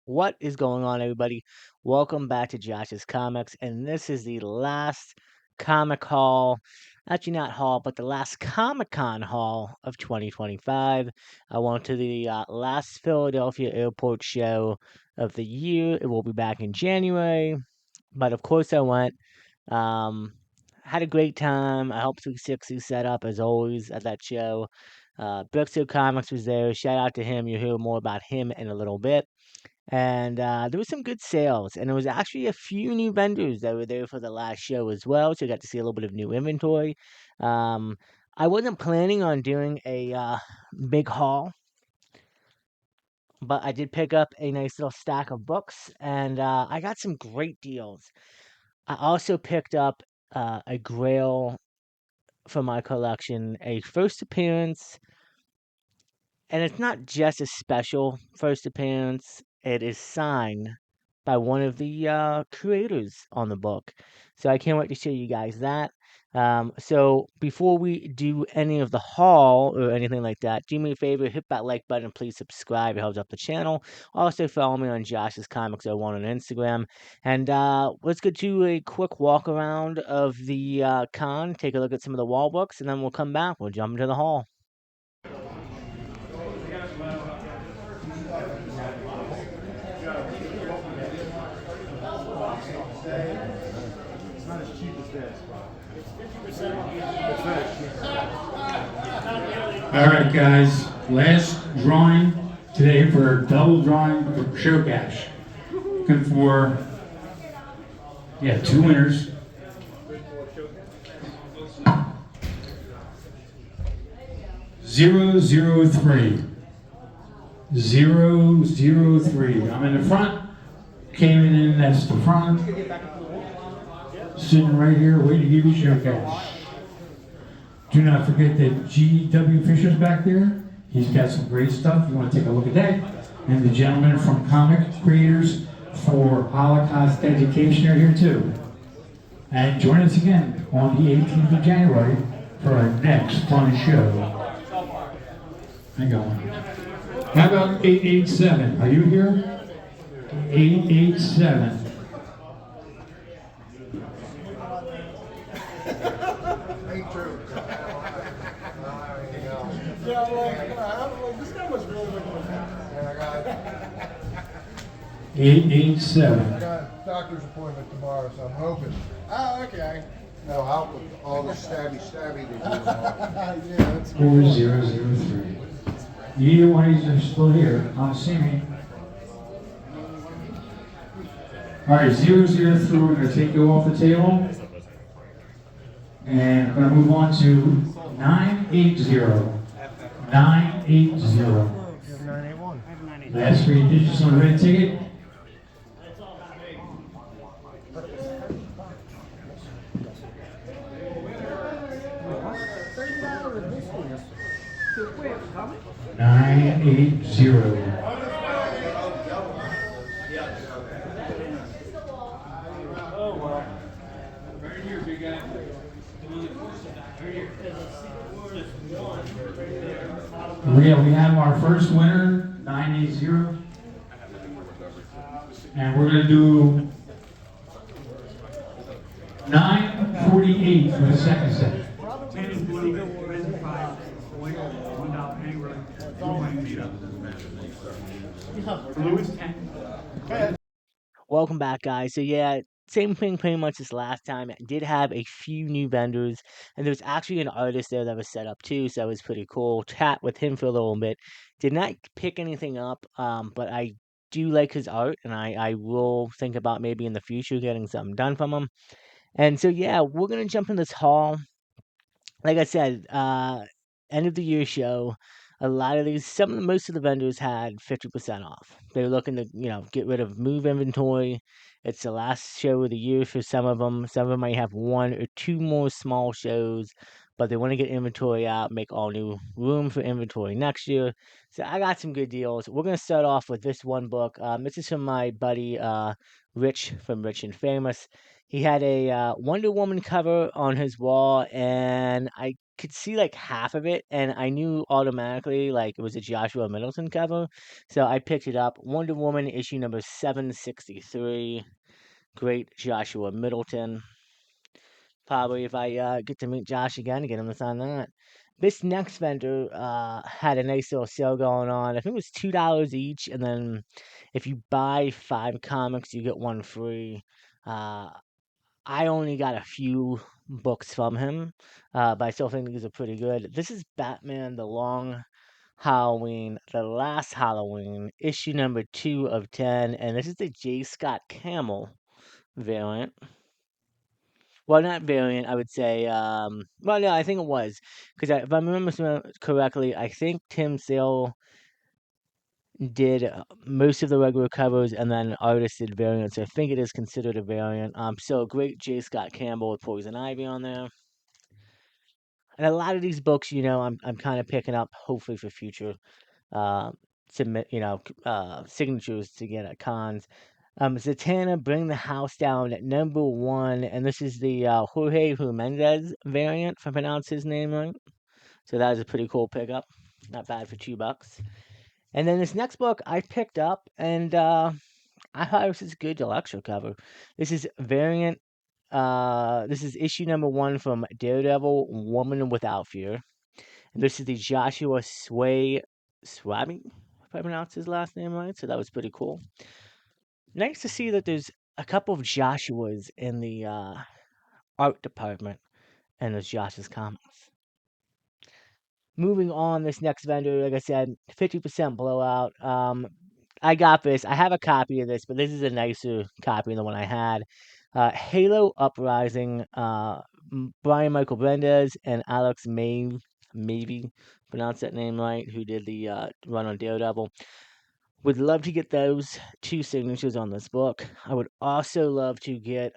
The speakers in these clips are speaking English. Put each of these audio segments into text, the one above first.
What is going on, everybody? Welcome back to Josh's Comics, and this is the last comic haul. Actually, not haul, but the last Comic Con haul of 2025. I went to the last Philadelphia airport show of the year. It will be back in January, but of course, I went. Um, had a great time. I hope 360 set up as always at that show. Brixton Comics was there. Shout out to him. You'll hear more about him in a little bit. And there was some good sales, and there was actually a few new vendors that were there for the last show as well. So I got to see a little bit of new inventory. Um, I wasn't planning on doing a big haul, but I did pick up a nice little stack of books, and I got some great deals. I also picked up a Grail for my collection, a first appearance, and it's not just a special first appearance, it is signed by one of the creators on the book. So I can't wait to show you guys that. So before we do any of the haul or anything like that, do me a favor, hit that like button, please subscribe. It helps up the channel. Also follow me on Josh's Comics 01 on Instagram. And let's go do a quick walk around of the con, take a look at some of the wall books, and then we'll come back. We'll jump into the haul. It's not as cheap as this, but it's not as cheap. All right, guys. Last drawing today for double drawing for show cash. Looking for, two winners. Zero, zero, three. 003. I'm in the front. Came in, that's the front. Sitting right here, waiting to give you show cash. Do not forget that G.W. Fisher's back there. He's got some great stuff. You want to take a look at that. And the gentlemen from Comic Creators for Holocaust Education are here too. And join us again on the 18th of January for our next fun show. Hang on. How about 887? Are you here? 887. Ain't true. Yeah, well, this guy was really looking at that. Yeah, I got it. 887. I got a doctor's appointment tomorrow, so I'm hoping. Oh, okay. No help with all the stabby they do. Yeah, that's 4003. Either one of these are still here. I'll see me. All right, 003. We're going to take you off the table. And I'm going to move on to 980. 980. 981. Last three digits on the red ticket. We have our first winner, 980. And we're going to do 948 for the second set. Welcome back, guys. So yeah, same thing pretty much as last time. I did have a few new vendors, and there's actually an artist there that was set up too, so that was pretty cool. Chat with him for a little bit. Did not pick anything up, but I do like his art, and I will think about maybe in the future getting something done from him. And so yeah, we're gonna jump in this haul. Like I said, end of the year show. A lot of these, most of the vendors had 50% off. They were looking to, get rid of move inventory. It's the last show of the year for some of them. Some of them might have one or two more small shows, but they want to get inventory out, make all new room for inventory next year. So I got some good deals. We're gonna start off with this one book. This is from my buddy Rich from Rich and Famous. He had a Wonder Woman cover on his wall, and I could see like half of it, and I knew automatically like it was a Joshua Middleton cover, so I picked it up. Wonder Woman issue number 763. Great Joshua Middleton. Probably if I get to meet Josh again, get him to sign that. This next vendor had a nice little sale going on. I think it was $2 each, and then if you buy 5 comics, you get one free. Uh, I only got a few books from him, but I still think these are pretty good. This is Batman: The Long Halloween, The Last Halloween, issue number 2 of 10, and this is the J. Scott Campbell variant. Well, not variant, I would say. Well, no, I think it was because if I remember correctly, I think Tim Sale did most of the regular covers, and then artist did variants. So I think it is considered a variant. So great J. Scott Campbell with Poison Ivy on there, and a lot of these books, I'm kind of picking up hopefully for future uh, submit, signatures to get at cons. Zatanna, Bring the House Down at number 1, and this is the Jorge Jimenez variant, if I pronounce his name right. So that was a pretty cool pickup. Not bad for $2. And then this next book I picked up, and I thought it was a good deluxe cover. This is variant. This is issue number 1 from Daredevil, Woman Without Fear. And this is the Joshua Swaby, if I pronounce his last name right. So that was pretty cool. Nice to see that there's a couple of Joshuas in the art department and there's Josh's comics. Moving on, this next vendor, like I said, 50% blowout. I got this. I have a copy of this, but this is a nicer copy than the one I had. Halo Uprising, Brian Michael Bendez and Alex maybe pronounce that name right, who did the run on Daredevil. Would love to get those 2 signatures on this book. I would also love to get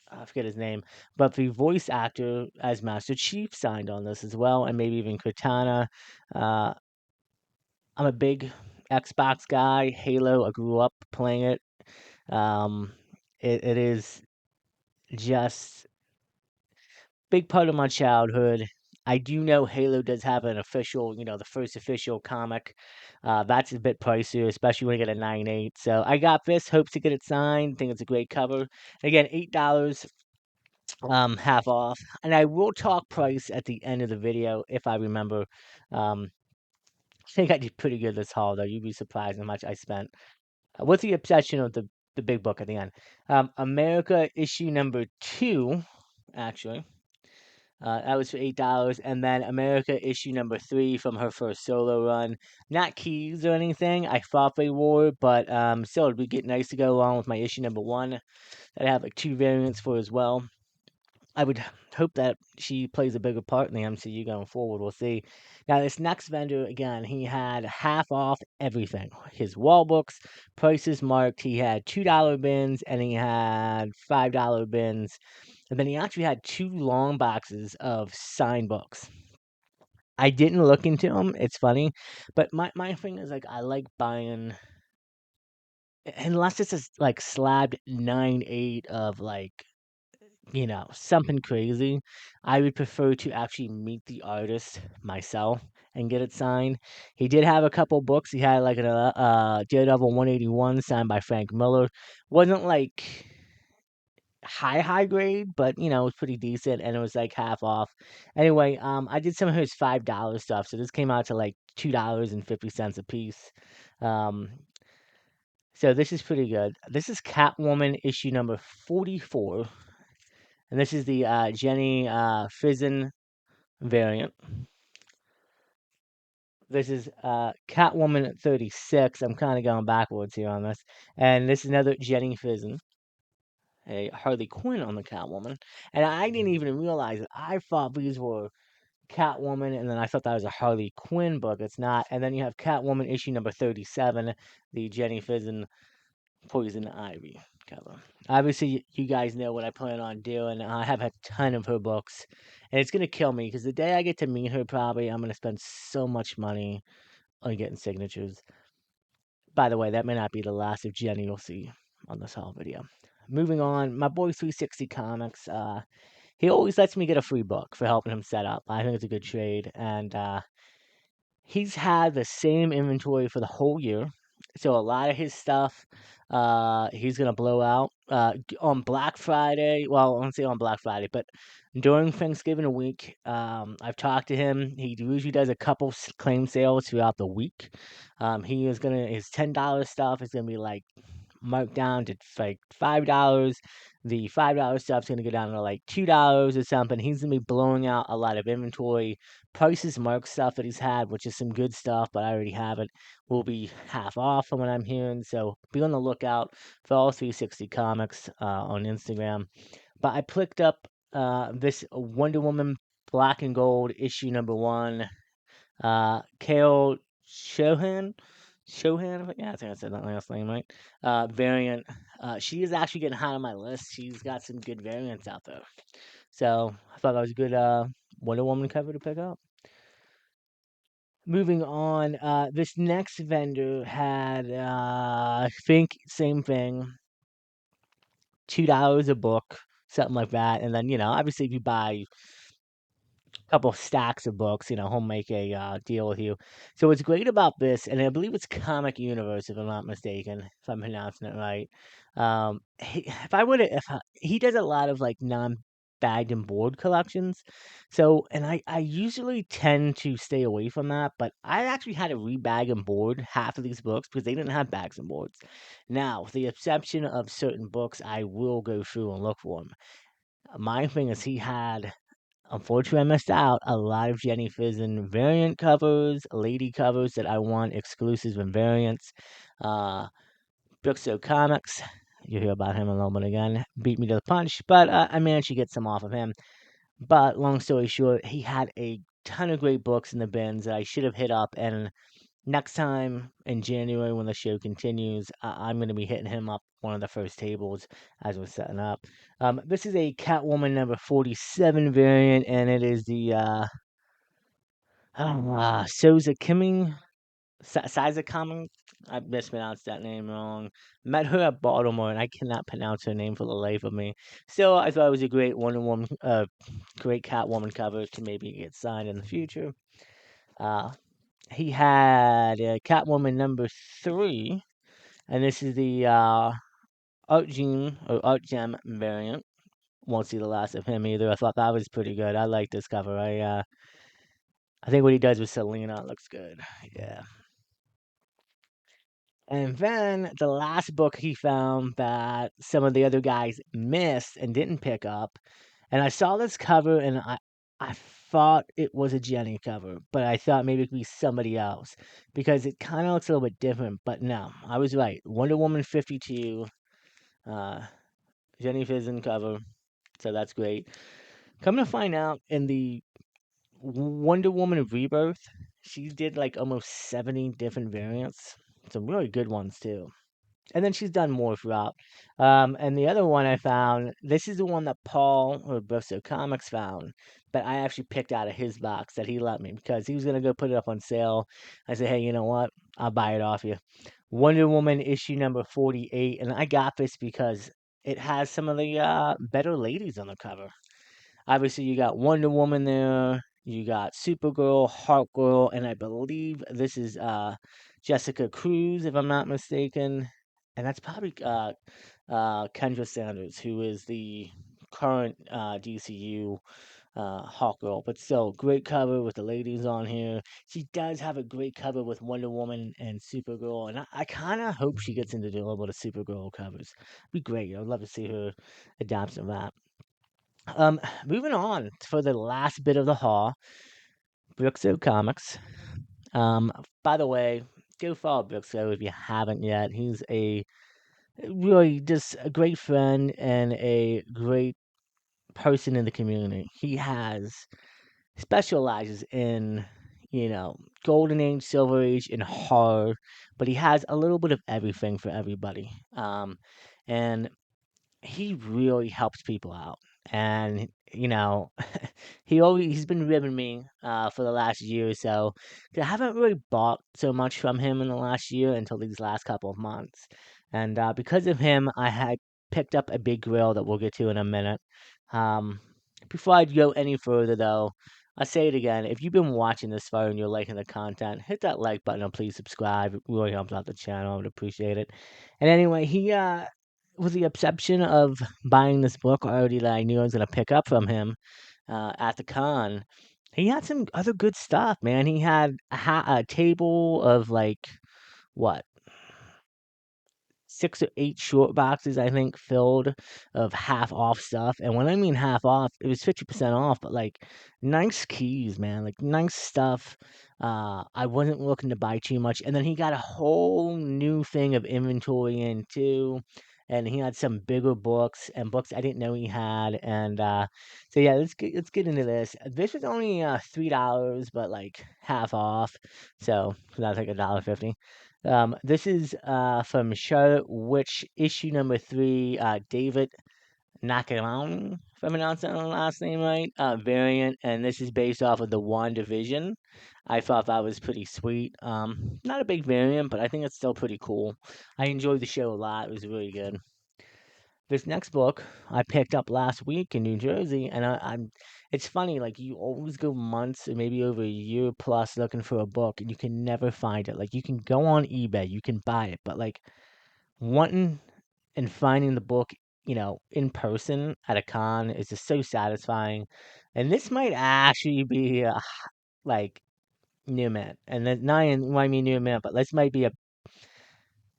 I forget his name, but the voice actor as Master Chief signed on this as well, and maybe even Cortana. Uh, I'm a big Xbox guy. Halo, I grew up playing it. Um, it is just big part of my childhood. I do know Halo does have an official, the first official comic. That's a bit pricey, especially when you get a 9.8. So I got this, hope to get it signed. Think it's a great cover. Again, $8, half off. And I will talk price at the end of the video if I remember. I think I did pretty good this haul, though. You'd be surprised how much I spent. What's the obsession of the big book at the end? America issue number 2, actually. That was for $8, and then America issue number 3 from her first solo run. Not keys or anything. I thought they were, but still, it'd be nice to go along with my issue number 1 that I have like 2 variants for as well. I would hope that she plays a bigger part in the MCU going forward. We'll see. Now, this next vendor, again, he had half off everything. His wall books, prices marked. He had $2 bins and he had $5 bins. And then he actually had 2 long boxes of signed books. I didn't look into them. It's funny. But my thing is, like, I like buying, unless it's a, like, slabbed 9.8 of, like, something crazy. I would prefer to actually meet the artist myself and get it signed. He did have a couple books. He had like a Daredevil 181 signed by Frank Miller. Wasn't like high grade, but it was pretty decent and it was like half off. Anyway, I did some of his $5 stuff, so this came out to like $2.50 a piece. Um, so this is pretty good. This is Catwoman issue number 44. And this is the Jenny Fizen variant. This is Catwoman 36. I'm kind of going backwards here on this. And this is another Jenny Fizen, a Harley Quinn on the Catwoman. And I didn't even realize it. I thought these were Catwoman, and then I thought that was a Harley Quinn book. It's not. And then you have Catwoman issue number 37, the Jenny Fizen Poison Ivy cover. Obviously, you guys know what I plan on doing. I have a ton of her books, and it's gonna kill me because the day I get to meet her, probably I'm gonna spend so much money on getting signatures. By the way, that may not be the last of Jenny you'll see on this whole video. Moving on, my boy 360 Comics. he always lets me get a free book for helping him set up. I think it's a good trade, and he's had the same inventory for the whole year. So a lot of his stuff, he's gonna blow out on Black Friday. Well, I won't say on Black Friday, but during Thanksgiving week, I've talked to him. He usually does a couple claim sales throughout the week. He is gonna his $10 stuff is gonna be like marked down to like $5. The $5 stuff's gonna go down to like $2 or something. He's gonna be blowing out a lot of inventory. Prices Mark stuff that he's had, which is some good stuff, but I already have it, will be half off from what I'm hearing. So be on the lookout for all 360 Comics on Instagram. But I picked up this Wonder Woman Black and Gold issue number 1. Kale Shohan. Shohan, yeah, I think I said that last name right. Variant. She is actually getting high on my list. She's got some good variants out there. So I thought that was a good Wonder Woman cover to pick up. Moving on, this next vendor had, I think, same thing, $2 a book, something like that. And then, obviously, if you buy couple stacks of books, he'll make a deal with you. So what's great about this, and I believe it's Comic Universe, if I'm not mistaken, if I'm pronouncing it right. He does a lot of like non-bagged and board collections. So, and I usually tend to stay away from that, but I actually had to rebag and board half of these books because they didn't have bags and boards. Now, with the exception of certain books, I will go through and look for them. My thing is he had. Unfortunately, I missed out a lot of Jenny Fizen variant covers, lady covers that I want exclusives and variants. Uh, Brookso Comics, you hear about him a little bit again, beat me to the punch, but I managed to get some off of him. But long story short, he had a ton of great books in the bins that I should have hit up, and next time in January when the show continues, I'm going to be hitting him up one of the first tables as we're setting up. This is a Catwoman number 47 variant, and it is the Souza Kimming, Siza Coming. I mispronounced that name wrong. Met her at Baltimore, and I cannot pronounce her name for the life of me. Still, I thought it was a great Wonder Woman, great Catwoman cover to maybe get signed in the future. Uh, he had Catwoman number 3, and this is the Art Gem variant. Won't see the last of him either. I thought that was pretty good. I like this cover. I think what he does with Selena looks good. Yeah. And then the last book he found that some of the other guys missed and didn't pick up. And I saw this cover and I thought it was a Jenny cover, but I thought maybe it could be somebody else because it kind of looks a little bit different. But no, I was right. Wonder Woman 52, uh, Jenny Fizen cover. So that's great. Come to find out, in the Wonder Woman Rebirth, she did like almost 70 different variants. Some really good ones too. And then she's done more throughout. And the other one I found, this is the one that Paul or Bristow Comics found, but I actually picked out of his box that he let me because he was gonna go put it up on sale. I said, hey, you know what? I'll buy it off you. Wonder Woman issue number 48, and I got this because it has some of the better ladies on the cover. Obviously, you got Wonder Woman there. You got Supergirl, Hawkgirl, and I believe this is Jessica Cruz, if I'm not mistaken. And that's probably Kendra Sanders, who is the current DCU Hawkgirl. But still, great cover with the ladies on here. She does have a great cover with Wonder Woman and Supergirl, and I kind of hope she gets into doing a little bit of Supergirl covers. Be great. I'd love to see her adapt some of that. Moving on for the last bit of the haul, Brookso Comics. By the way, go follow Brookso if you haven't yet. He's a really just a great friend and a great person in the community. He has specializes in, golden age, silver age, and horror, but he has a little bit of everything for everybody. And he really helps people out. And he's been ribbing me for the last year or so. 'Cause I haven't really bought so much from him in the last year until these last couple of months. And because of him, I had picked up a big grill that we'll get to in a minute. Um, Before I go any further, though, I'll say it again. If you've been watching this far and you're liking the content, hit that like button and please subscribe. It really helps out the channel. I would appreciate it. And anyway, with the exception of buying this book already that I knew I was going to pick up from him at the con, he had some other good stuff, man. He had a table of like, what? 6 or 8 short boxes, I think, filled of half off stuff. And when I mean half off, it was 50% off, but like nice keys, man, like nice stuff. I wasn't looking to buy too much. And then he got a whole new thing of inventory in too. And he had some bigger books and books I didn't know he had. And so yeah, let's get into this. This was only $3, but like half off. So that's like $1.50. This is from Charlotte Witch, issue number 3, David Nakarani, if I'm pronouncing the last name right, variant, and this is based off of the WandaVision. I thought that was pretty sweet. Not a big variant, but I think it's still pretty cool. I enjoyed the show a lot. It was really good. This next book I picked up last week in New Jersey, and I'm. It's funny, like you always go months or maybe over a year plus looking for a book, and you can never find it. Like you can go on eBay, you can buy it, but like wanting and finding the book, in person at a con is just so satisfying. And this might actually be like new mint, and then not even what I mean new mint, but this might be a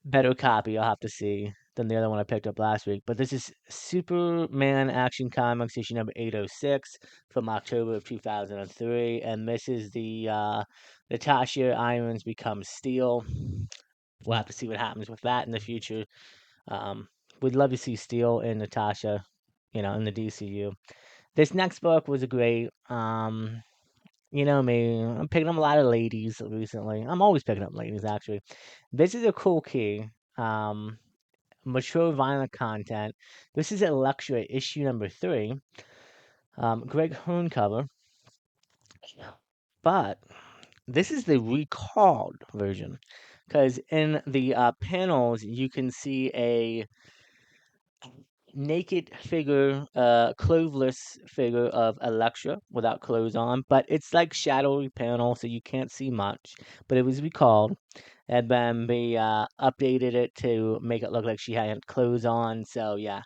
better copy. I'll have to see than the other one I picked up last week. But this is Superman Action Comics issue number 806 from October of 2003, and this is the Natasha Irons becomes Steel. We'll have to see what happens with that in the future. Um, we'd love to see Steel and Natasha, in the DCU. This next book was a great. You know me, I'm picking up a lot of ladies recently. I'm always picking up ladies, actually. This is a cool key. Mature violent content. This is Electra issue number 3. Greg Hearn cover. But this is the recalled version. Because in the panels, you can see a naked figure, clothesless figure of Electra without clothes on, but it's like shadowy panel, so you can't see much. But it was recalled, and then they updated it to make it look like she had clothes on. So yeah,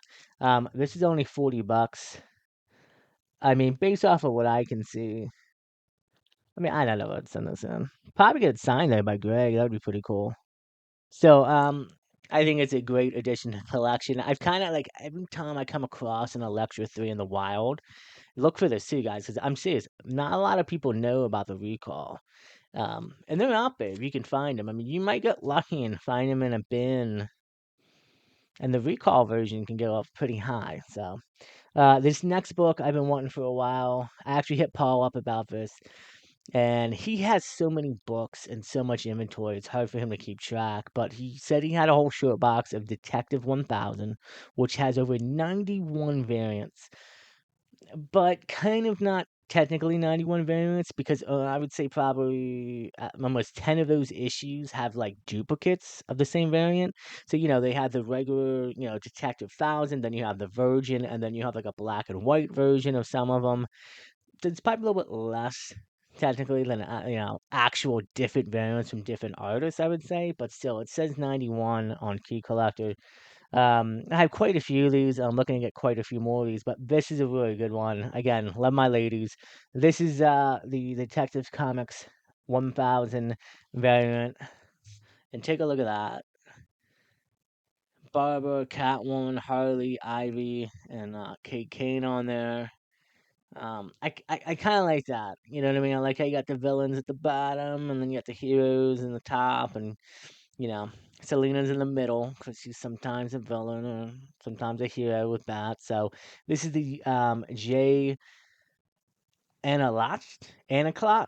this is only $40. I mean, based off of what I can see, I mean, I don't know what to send this in. Probably get it signed though by Greg. That would be pretty cool. So, I think it's a great addition to the collection. I've kind of like every time I come across an Electra 3 in the wild, look for this too, guys, because I'm serious. Not a lot of people know about the recall. And they're out there if you can find them. I mean, you might get lucky and find them in a bin, and the recall version can go up pretty high. So, this next book I've been wanting for a while. I actually hit Paul up about this. And he has so many books and so much inventory, it's hard for him to keep track. But he said he had a whole short box of Detective 1000, which has over 91 variants, but kind of not technically 91 variants because I would say probably almost 10 of those issues have like duplicates of the same variant. So, they have the regular, Detective 1000, then you have the Virgin, and then you have like a black and white version of some of them. It's probably a little bit less technically than actual different variants from different artists, I would say, but still, it says 91 on Key Collector. I have quite a few of these. I'm looking to get quite a few more of these, but this is a really good one. Again, love my ladies. This is the Detective Comics 1000 variant, and take a look at that. Barbara, Catwoman, Harley, Ivy, and Kate Kane on there. I kind of like that. You know what I mean? I like how you got the villains at the bottom, and then you got the heroes in the top, and you know, Selena's in the middle because she's sometimes a villain or sometimes a hero with that. So this is the J Analot, Anaclot,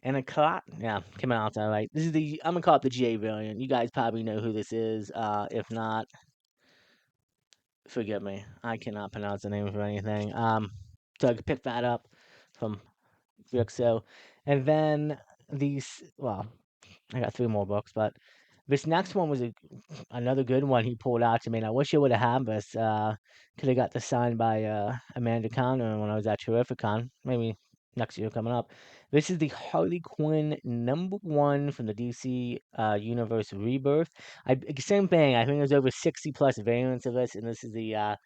Anaclot. Yeah, came out that right. This is the I'm gonna call it the J variant. You guys probably know who this is. If not, forgive me. I cannot pronounce the name for anything. So I could pick that up from Vixo. And then these, well, I got 3 more books, but This next one was another good one he pulled out to me, and I wish I would have had this. Could have got this signed by Amanda Conner when I was at Terrificon. Maybe next year coming up. This is the Harley Quinn #1 from the DC Universe Rebirth. Same thing. I think there's over 60 plus variants of this, and this is the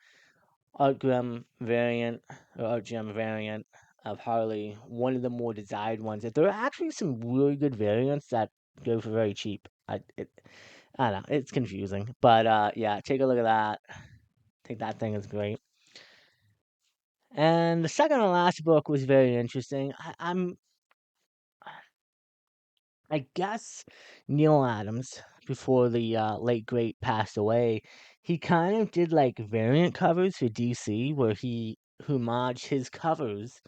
Art Gem variant or Art Gem variant of Harley. One of the more desired ones. There are actually some really good variants that go for very cheap. I don't know, it's confusing. But yeah, take a look at that. I think that thing is great. And the second and last book was very interesting. I guess Neil Adams, before the late great passed away, he kind of did like variant covers for DC where he homaged his covers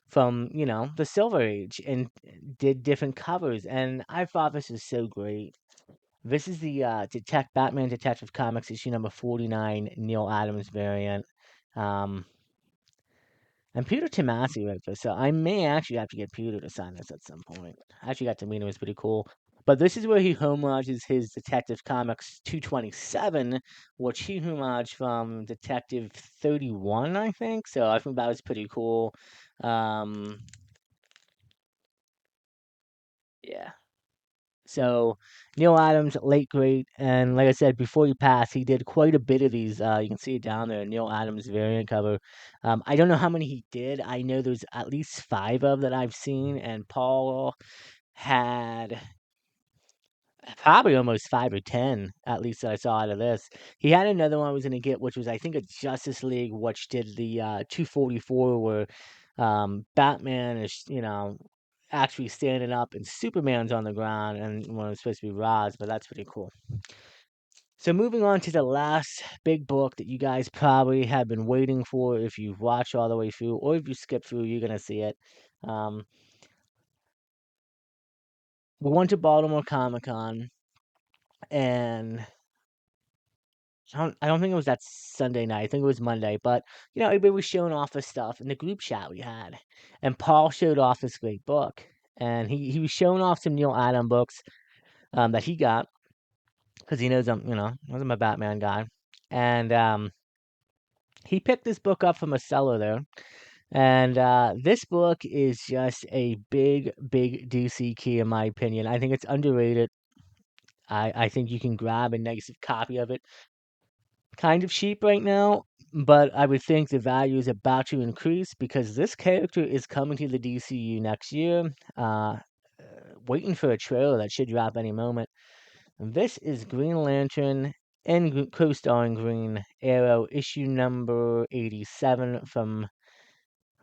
from, the Silver Age and did different covers. And I thought this was so great. This is the Batman Detective Comics issue number 49, Neil Adams variant. Um, and Peter Tomasi wrote this, so I may actually have to get Peter to sign this at some point. I actually got to meet him; it was pretty cool. But this is where he homages his Detective Comics 227, which he homaged from Detective 31, I think. So I think that was pretty cool. Um, yeah. So Neil Adams, late great, and like I said before he passed, he did quite a bit of these. You can see it down there, Neil Adams variant cover. I don't know how many he did. I know there's at least 5 of that I've seen, and Paul had probably almost 5 or 10 at least that I saw out of this. He had another one I was gonna get, which was I think a Justice League, which did the 244 where Batman is actually standing up and Superman's on the ground and when it's supposed to be Roz, but that's pretty cool. So moving on to the last big book that you guys probably have been waiting for if you've watched all the way through, or if you skip through, you're gonna see it. Um, we went to Baltimore Comic Con, and I don't think it was that Sunday night. I think it was Monday. But everybody was showing off the stuff in the group chat we had, and Paul showed off this great book, and he was showing off some Neil Adam books that he got because he knows I'm a Batman guy, and he picked this book up from a seller there, and this book is just a big, big DC key in my opinion. I think it's underrated. I think you can grab a nice copy of it kind of cheap right now, but I would think the value is about to increase because this character is coming to the DCU next year. Waiting for a trailer that should drop any moment. This is Green Lantern and co-starring Green Arrow, issue number 87 from.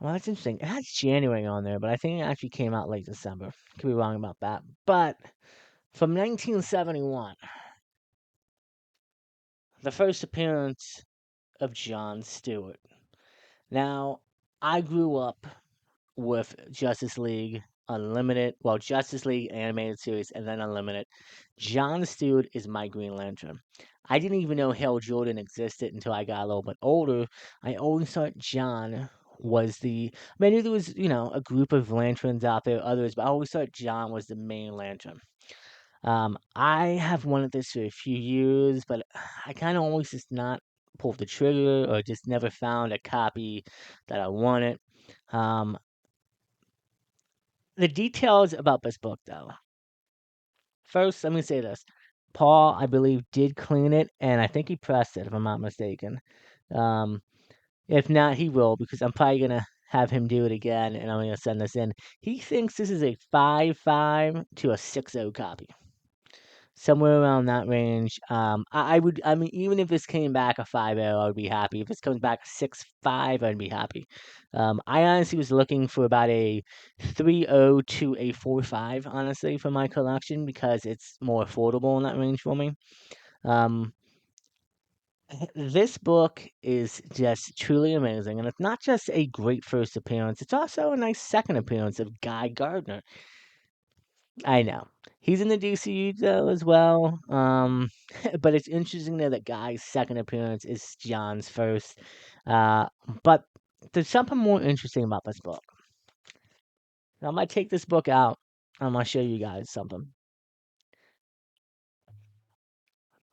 Well, that's interesting. It has January on there, but I think it actually came out late December. Could be wrong about that. But from 1971, the first appearance of John Stewart. Now, I grew up with Justice League Unlimited, well, Justice League animated series, and then Unlimited. John Stewart is my Green Lantern. I didn't even know Hal Jordan existed until I got a little bit older. I always thought John was I knew there was, a group of lanterns out there, others, but I always thought John was the main lantern. I have wanted this for a few years, but I kind of always just not pulled the trigger or just never found a copy that I wanted. Um, the details about this book, though. First, let me say this. Paul, I believe, did clean it, and I think he pressed it, if I'm not mistaken. Um, if not, he will, because I'm probably going to have him do it again, and I'm going to send this in. He thinks this is a 5.5 to a 6.0 copy. Somewhere around that range. I mean, even if this came back a 5.0, I would be happy. If this comes back a 6.5, I'd be happy. I honestly was looking for about a 3.0 to a 4.5, honestly, for my collection because it's more affordable in that range for me. Um, this book is just truly amazing, and it's not just a great first appearance, it's also a nice second appearance of Guy Gardner. I know. He's in the DCU though as well. But it's interesting though that Guy's second appearance is John's first. Uh, but there's something more interesting about this book. Now, I might take this book out. I'm gonna show you guys something.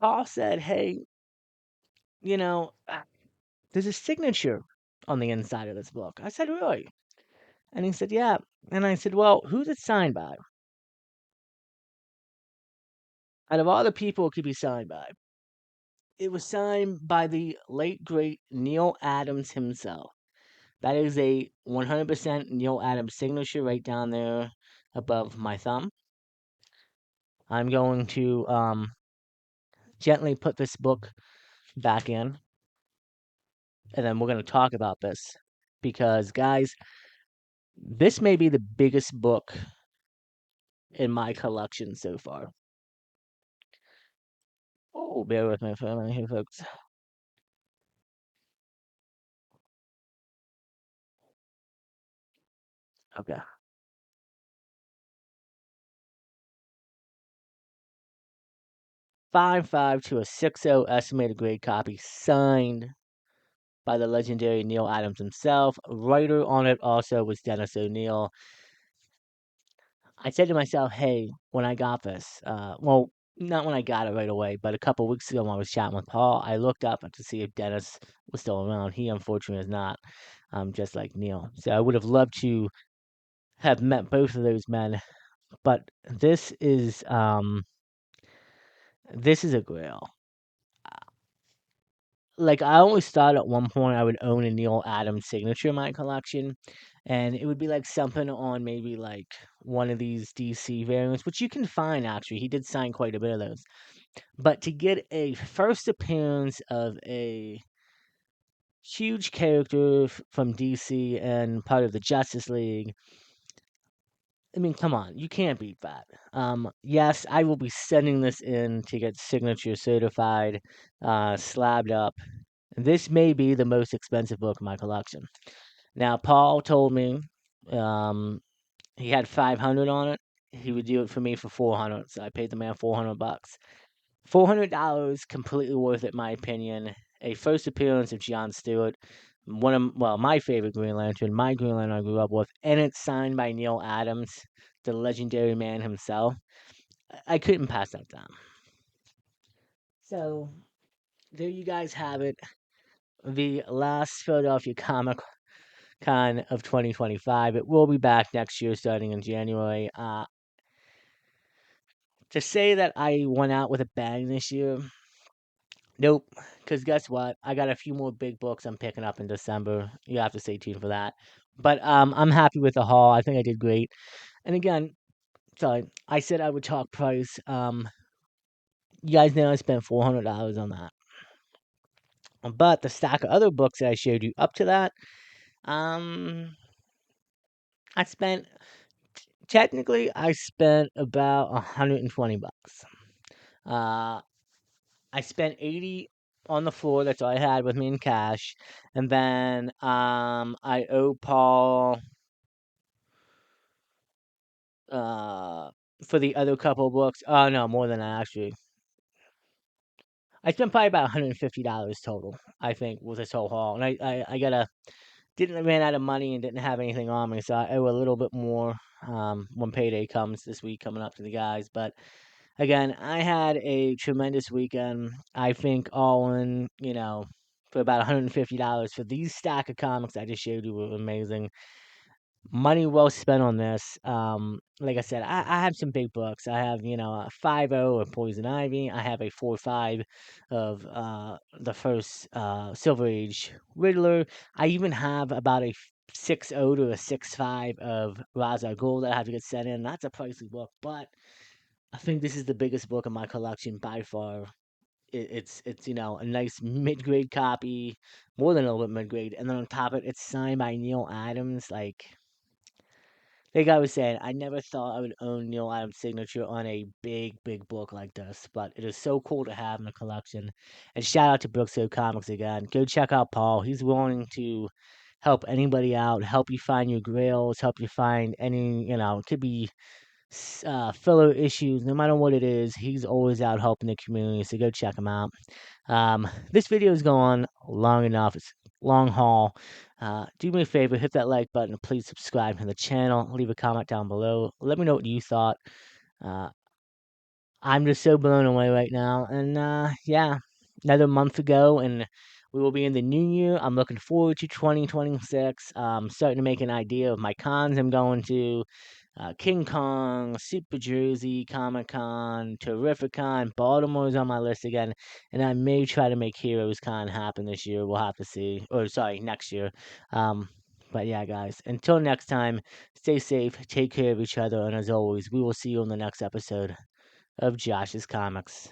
Paul said, "Hey, there's a signature on the inside of this book." I said, "Really?" And he said, "Yeah." And I said, "Well, who's it signed by?" Out of all the people it could be signed by, it was signed by the late great Neil Adams himself. That is a 100% Neil Adams signature right down there above my thumb. I'm going to gently put this book back in, and then we're going to talk about this because, guys, this may be the biggest book in my collection so far. Oh, bear with me for a minute here, folks. Okay. 5.5 to a 6.0 estimated grade copy, signed by the legendary Neil Adams himself. Writer on it also was Dennis O'Neil. I said to myself, hey, when I got this, well, not when I got it right away, but a couple weeks ago when I was chatting with Paul, I looked up to see if Dennis was still around. He unfortunately is not, just like Neil. So I would have loved to have met both of those men, but this is a grail. Like, I always thought at one point I would own a Neil Adams signature in my collection, and it would be like something on maybe like one of these DC variants, which you can find actually. He did sign quite a bit of those. But to get a first appearance of a huge character from DC and part of the Justice League, I mean, come on, you can't beat that. Yes, I will be sending this in to get signature certified, slabbed up. This may be the most expensive book in my collection. Now, Paul told me he had 500 on it. He would do it for me for 400. So I paid the man $400. $400, completely worth it, in my opinion. A first appearance of John Stewart, my favorite Green Lantern, my Green Lantern I grew up with, and it's signed by Neil Adams, the legendary man himself. I couldn't pass that down. So there you guys have it. The last Philadelphia Comic Con of 2025. It will be back next year, starting in January. To say that I went out with a bang this year, nope. Because guess what? I got a few more big books I'm picking up in December. You have to stay tuned for that. But I'm happy with the haul. I think I did great. And again, sorry, I said I would talk price. You guys know I spent $400 on that. But the stack of other books that I showed you up to that, um, I spent technically I spent about $120. Uh, I spent 80 on the floor. That's all I had with me in cash, and then I owe Paul uh for the other couple books. Oh no, more than that actually. I spent probably about $150 total. I think with this whole haul, and I gotta didn't ran out of money and didn't have anything on me, so I owe a little bit more when payday comes this week coming up to the guys, but. Again, I had a tremendous weekend. I think all in, for about $150 for these stack of comics I just showed you were amazing. Money well spent on this. Like I said, I have some big books. I have, a 5.0 of Poison Ivy. I have a 4.5 of the first Silver Age Riddler. I even have about a 6.0 to a 6.5 of Ra's al Ghul that I have to get sent in. That's a pricey book, but I think this is the biggest book in my collection by far. It's a nice mid grade copy, more than a little bit mid grade, and then on top of it, it's signed by Neil Adams. Like I was saying, I never thought I would own Neil Adams' signature on a big book like this, but it is so cool to have in the collection. And shout out to Brookfield Comics again. Go check out Paul. He's willing to help anybody out, help you find your grails, help you find any, it could be filler issues, no matter what it is, he's always out helping the community. So go check him out. This video is going long enough. It's long haul. Do me a favor, hit that like button. Please subscribe to the channel. Leave a comment down below. Let me know what you thought. Uh, I'm just so blown away right now. And yeah, another month to go, and we will be in the new year. I'm looking forward to 2026. Starting to make an idea of my cons I'm going to. King Kong, Super Jersey, Comic Con, Terrificon, Baltimore's on my list again, and I may try to make Heroes Con happen this year. We'll have to see, or sorry, next year. Um, but yeah, guys, until next time, stay safe, take care of each other, and as always, we will see you in the next episode of Josh's Comics.